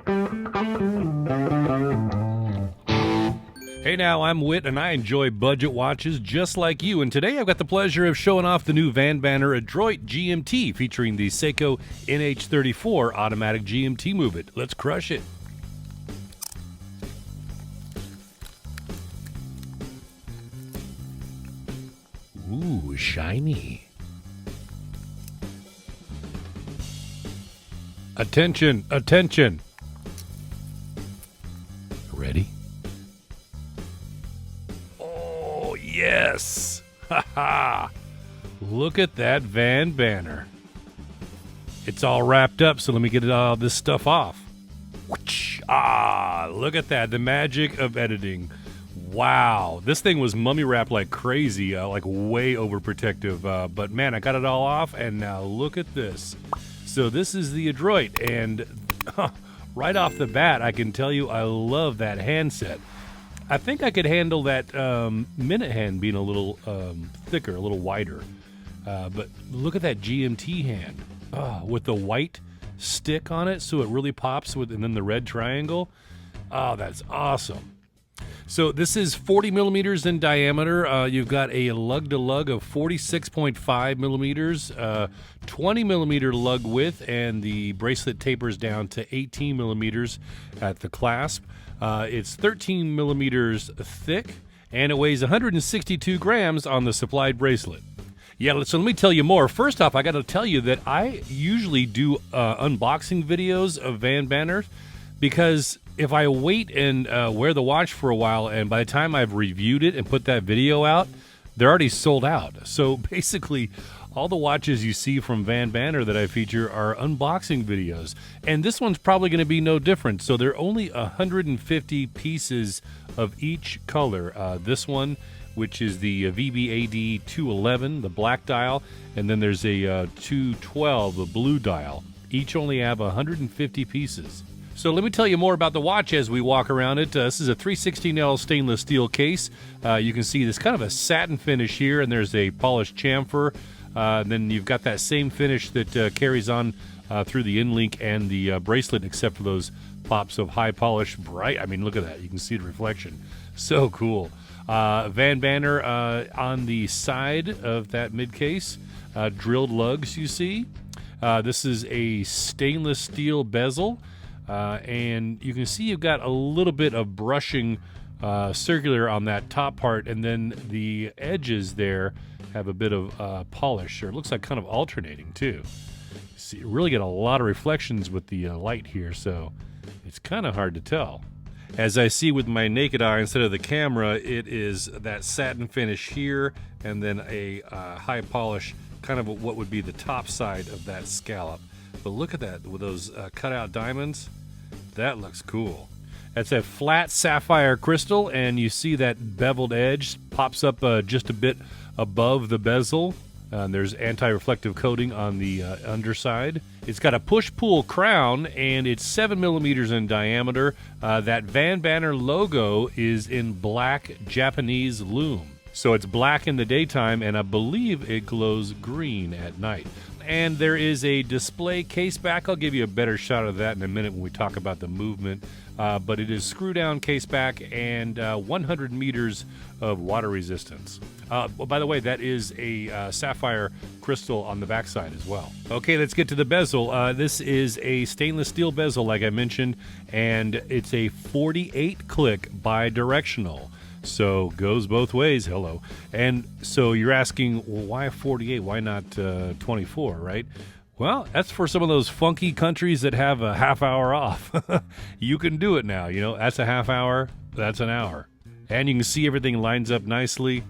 Hey now, I'm Whit, and I enjoy budget watches just like you. And today I've got the pleasure of showing off the new VanBanner Adroit GMT featuring the Seiko NH34 automatic GMT movement. Let's crush it. Ooh, shiny. Attention, attention. Ready? Oh, yes. Haha. Look at that VanBanner. It's all wrapped up, so let me get all this stuff off. Ah, look at that. The magic of editing. Wow. This thing was mummy wrapped like crazy, like way overprotective. But man, I got it all off, and now look at this. So this is the Adroit, and right off the bat, I can tell you I love that handset. I think I could handle that minute hand being a little thicker, a little wider. But look at that GMT hand with the white stick on it, so it really pops with, and then the red triangle. Oh, that's awesome. So this is 40 millimeters in diameter. You've got a lug-to-lug of 46.5 millimeters, 20 millimeter lug width, and the bracelet tapers down to 18 millimeters at the clasp. It's 13 millimeters thick, and it weighs 162 grams on the supplied bracelet. Yeah, so let me tell you more. First off, I got to tell you that I usually do unboxing videos of VanBanner, because if I wait and wear the watch for a while, and by the time I've reviewed it and put that video out, they're already sold out. So basically, all the watches you see from VanBanner that I feature are unboxing videos. And this one's probably going to be no different. So there are only 150 pieces of each color. This one, which is the VBAD 211, the black dial, and then there's a 212, the blue dial. Each only have 150 pieces. So let me tell you more about the watch as we walk around it. This is a 316L stainless steel case. You can see this kind of a satin finish here, and there's a polished chamfer. And then you've got that same finish that carries on through the in-link and the bracelet, except for those pops of high polish bright. I mean, look at that. You can see the reflection. So cool. VanBanner on the side of that mid case. Drilled lugs, you see. This is a stainless steel bezel. And you can see you've got a little bit of brushing circular on that top part, and then the edges there have a bit of polish, or it looks like kind of alternating too. See, you really get a lot of reflections with the light here, so it's kind of hard to tell. As I see with my naked eye instead of the camera, it is that satin finish here, and then a high polish, kind of what would be the top side of that scallop. But look at that with those cutout diamonds. That looks cool. That's a flat sapphire crystal, and you see that beveled edge pops up just a bit above the bezel. There's anti-reflective coating on the underside. It's got a push-pull crown, and it's 7 millimeters in diameter. That VanBanner logo is in black Japanese lume. So it's black in the daytime, and I believe it glows green at night. And there is a display case back. I'll give you a better shot of that in a minute when we talk about the movement. But it is screw-down case back and 100 meters of water resistance. Well, by the way, that is a sapphire crystal on the backside as well. Okay, let's get to the bezel. This is a stainless steel bezel, like I mentioned, and it's a 48-click bi-directional. So goes both ways. Hello. And so you're asking, well, why 48? Why not 24, right? Well, that's for some of those funky countries that have a half hour off. You can do it now. You know, that's a half hour. That's an hour. And you can see everything lines up nicely.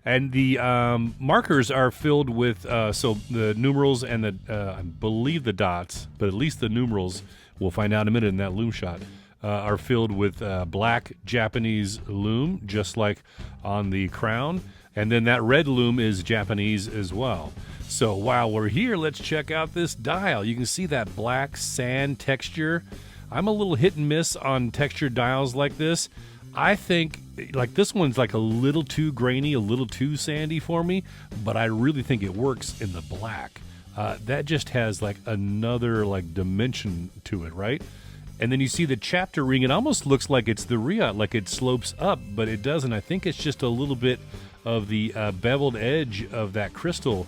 And the markers are filled with, so the numerals and the, I believe the dots, but at least the numerals, we'll find out in a minute in that lume shot, are filled with black Japanese lume, just like on the crown. And then that red lume is Japanese as well. So while we're here, let's check out this dial. You can see that black sand texture. I'm a little hit and miss on textured dials like this. I think like this one's like a little too grainy, a little too sandy for me, but I really think it works in the black. that just has like another like dimension to it, right? And then you see the chapter ring. It almost looks like it's the Riot, like it slopes up, but it doesn't. I think it's just a little bit of the beveled edge of that crystal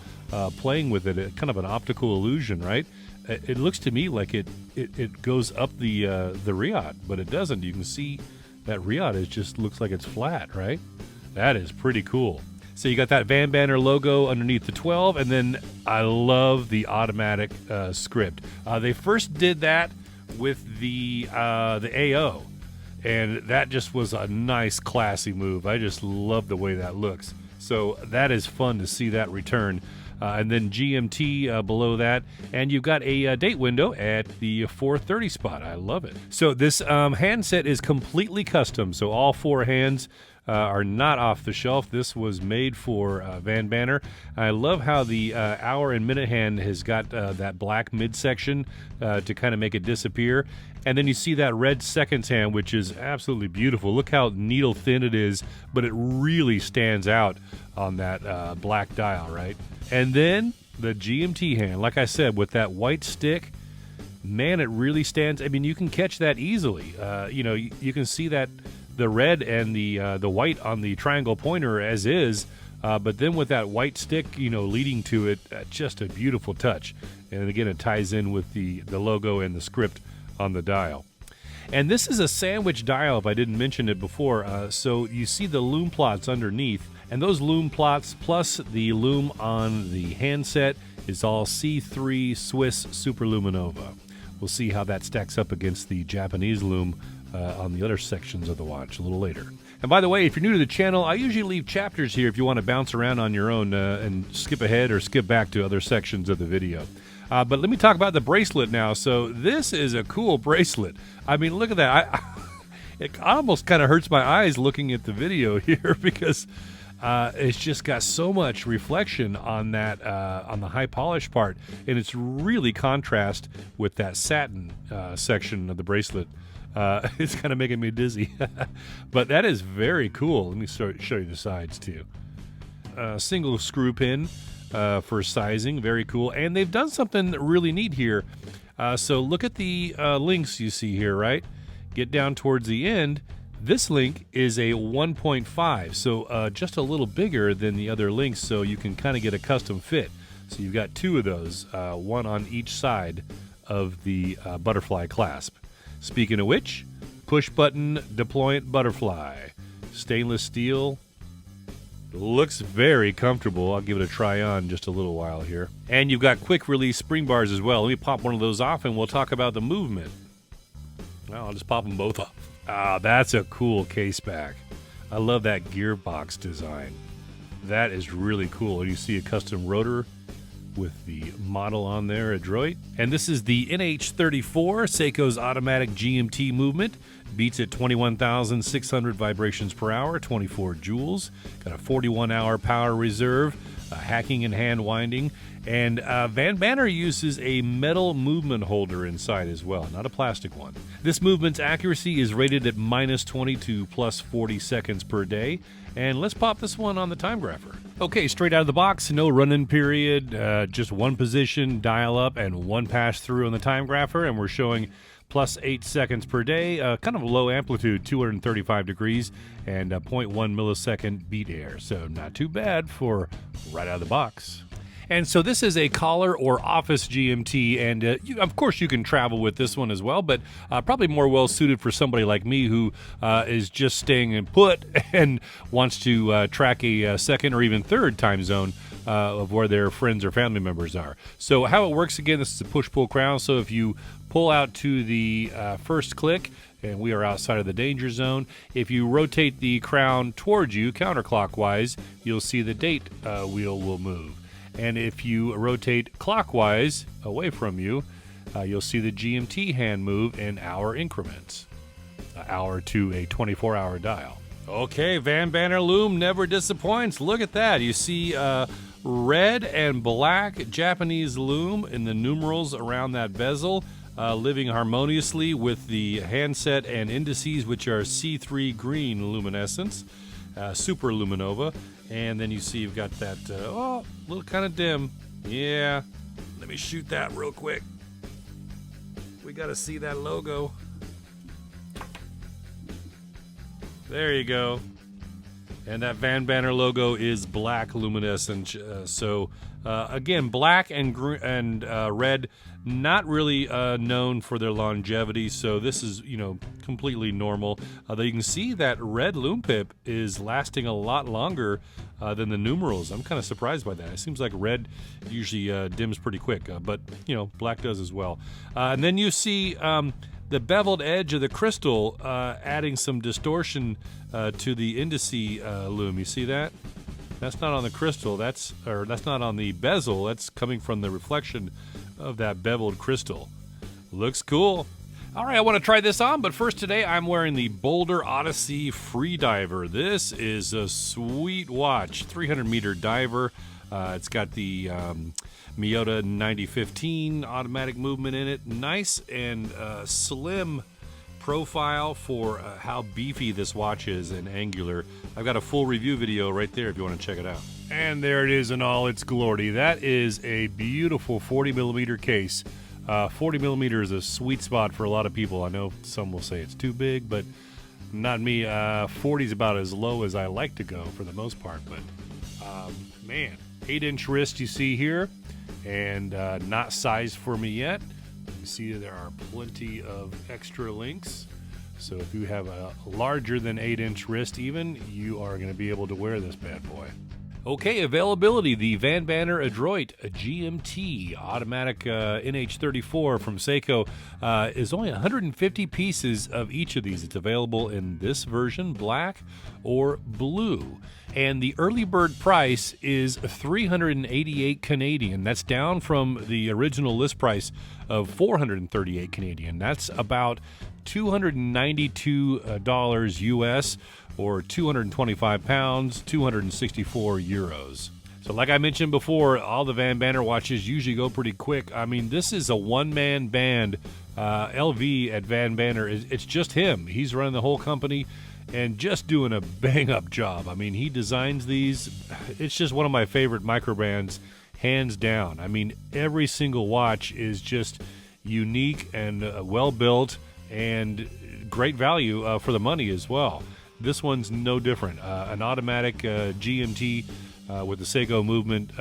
playing with it, kind of an optical illusion, right? It looks to me like it goes up the Riot, but it doesn't. You can see that Riot just looks like it's flat, right? That is pretty cool. So you got that VanBanner logo underneath the 12, and then I love the automatic script. They first did that with the AO, and that just was a nice, classy move. I just love the way that looks. So that is fun to see that return. And then GMT below that, and you've got a date window at the 4:30 spot. I love it. So this handset is completely custom, so all 4 hands are not off the shelf. This was made for VanBanner. I love how the hour and minute hand has got that black midsection to kind of make it disappear. And then you see that red seconds hand, which is absolutely beautiful. Look how needle thin it is, but it really stands out on that black dial, right? And then the GMT hand, like I said, with that white stick, man, it really stands. I mean, you can catch that easily. You can see that the red and the white on the triangle pointer as is, but then with that white stick, leading to it, just a beautiful touch. And again, it ties in with the logo and the script on the dial. And this is a sandwich dial, if I didn't mention it before. So you see the loom plots underneath, and those loom plots plus the loom on the handset is all C3 Swiss Super Luminova. We'll see how that stacks up against the Japanese loom on the other sections of the watch a little later. And by the way, if you're new to the channel, I usually leave chapters here if you want to bounce around on your own and skip ahead or skip back to other sections of the video. But let me talk about the bracelet now. So this is a cool bracelet. I mean, look at that. It almost kind of hurts my eyes looking at the video here because it's just got so much reflection on that on the high polish part, and it's really contrast with that satin section of the bracelet. It's kind of making me dizzy, but that is very cool. Let me show you the sides too. Single screw pin for sizing, very cool. And they've done something really neat here. So look at the links you see here, right? Get down towards the end. This link is a 1.5, so just a little bigger than the other links, so you can kind of get a custom fit. So you've got 2 of those, one on each side of the butterfly clasp. Speaking of which, push button deployant butterfly. Stainless steel. Looks very comfortable. I'll give it a try on just a little while here. And you've got quick release spring bars as well. Let me pop one of those off and we'll talk about the movement. Well, I'll just pop them both off. Ah, that's a cool case back. I love that gearbox design. That is really cool. And you see a custom rotor with the model on there, Adroit. And this is the NH34, Seiko's automatic GMT movement. Beats at 21,600 vibrations per hour, 24 joules. Got a 41-hour power reserve, hacking and hand winding. And VanBanner uses a metal movement holder inside as well, not a plastic one. This movement's accuracy is rated at -20 to +40 seconds per day. And let's pop this one on the time grapher. Okay, straight out of the box, no run-in period, just one position, dial up, and one pass through on the time grapher, and we're showing +8 seconds per day, kind of low amplitude, 235 degrees, and 0.1 millisecond beat air. So not too bad for right out of the box. And so this is a collar or office GMT, and of course you can travel with this one as well, but probably more well suited for somebody like me who is just staying in put and wants to track a second or even third time zone of where their friends or family members are. So how it works, again, this is a push-pull crown, so if you pull out to the first click, and we are outside of the danger zone. If you rotate the crown towards you counterclockwise, you'll see the date wheel will move. And if you rotate clockwise away from you, you'll see the GMT hand move in hour increments, hour to a 24-hour dial. Okay, VanBanner loom never disappoints. Look at that. You see red and black Japanese loom in the numerals around that bezel, living harmoniously with the handset and indices, which are C3 green luminescence, Super Luminova. And then you see you've got that, little kind of dim. Yeah, Let me shoot that real quick. We got to see that logo. There you go. And that VanBanner logo is black luminescence. Again, black and red, not really known for their longevity. So this is, completely normal. Though you can see that red loom pip is lasting a lot longer than the numerals. I'm kind of surprised by that. It seems like red usually dims pretty quick, but black does as well. And then you see the beveled edge of the crystal adding some distortion to the indice loom. You see that? That's not on the crystal. That's not on the bezel. That's coming from the reflection of that beveled crystal. Looks cool. All right, I want to try this on, but first today I'm wearing the Boulder Odyssey Freediver. This is a sweet watch, 300-meter diver. It's got the Miyota 9015 automatic movement in it. Nice and slim profile for how beefy this watch is and angular. I've got a full review video right there if you want to check it out. And there it is in all its glory. That is a beautiful 40-millimeter case. 40 millimeter is a sweet spot for a lot of people. I know some will say it's too big, but not me. 40 is about as low as I like to go for the most part. But man, 8-inch wrist you see here, and not sized for me yet. You see there are plenty of extra links. So if you have a larger than 8-inch wrist even, you are going to be able to wear this bad boy. Okay, availability. The VanBanner Adroit GMT automatic NH34 from Seiko is only 150 pieces of each of these. It's available in this version, black or blue. And the early bird price is $388 Canadian. That's down from the original list price of $438 Canadian. That's about $292 US, or 225 pounds, 264 euros. So like I mentioned before, all the VanBanner watches usually go pretty quick. I mean, this is a one-man band. LV at VanBanner, it's just him. He's running the whole company and just doing a bang-up job. I mean, he designs these. It's just one of my favorite microbrands, hands down. I mean, every single watch is just unique and well-built and great value for the money as well. This one's no different. An automatic GMT with the Seiko movement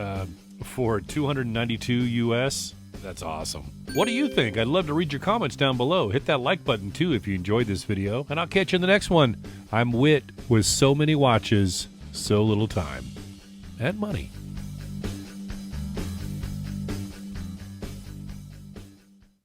for $292 US. That's awesome. What do you think? I'd love to read your comments down below. Hit that like button too if you enjoyed this video, and I'll catch you in the next one. I'm Whit with so many watches, so little time and money.